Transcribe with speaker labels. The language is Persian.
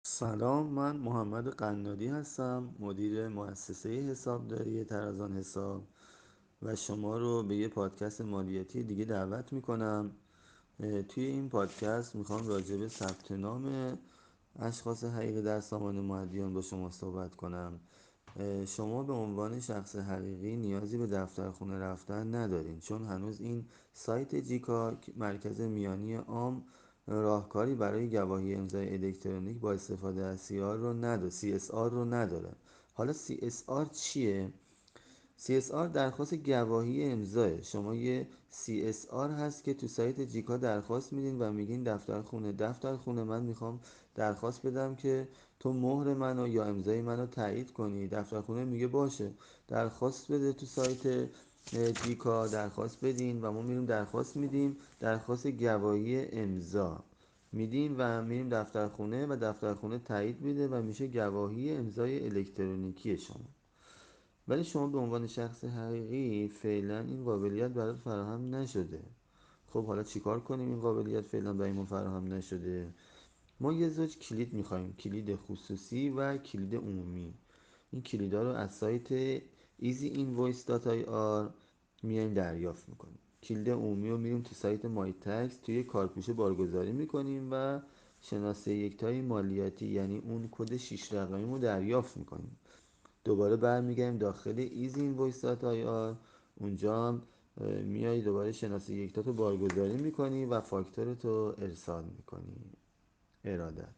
Speaker 1: سلام، من محمد قنادی هستم، مدیر مؤسسه حسابداری ترازان حساب و شما رو به یه پادکست مالیاتی دیگه دعوت میکنم. توی این پادکست میخوام راجع به ثبت نام اشخاص حقیقی در سامان مادیان با شما صحبت کنم. شما به عنوان شخص حقیقی نیازی به دفترخونه رفتن ندارین، چون هنوز این سایت جیکا مرکز میانی عام راهکاری برای گواهی امضای الکترونیک با استفاده از CSR رو نداره. حالا CSR چیه؟ CSR درخواست گواهی امضاه. شما یه CSR هست که تو سایت جیکا درخواست میدین و میگین دفترخونه من میخوام درخواست بدم که تو مهر منو یا امضای منو تایید کنی. دفترخونه میگه باشه، درخواست بده تو سایت جیکا، درخواست بدین و ما میریم درخواست میدیم، درخواست گواهی امضا میدیم و میریم دفترخونه و دفترخونه تایید میده و میشه گواهی امضای الکترونیکی شما. ولی شما به عنوان شخص حقیقی فعلا این قابلیت برات فراهم نشده. خب حالا چیکار کنیم این قابلیت فعلا برای ما فراهم نشده؟ ما یه زوج کلید میخوایم، کلید خصوصی و کلید عمومی. این کلیدا رو از سایت easyinvoice.ir میایم دریافت میکنیم. کلید عمومی رو میریم تو سایت مای تکس، توی کارپوشه بارگذاری میکنیم و شناسه یکتای مالیاتی یعنی اون کد 6 رقمی رو دریافت میکنیم. دوباره برمیگردیم داخل easyinvoice.ir، اونجا هم میای دوباره شناسه یکتاتو بارگذاری میکنی و فاکتورتو ارسال میکنی. ارادت.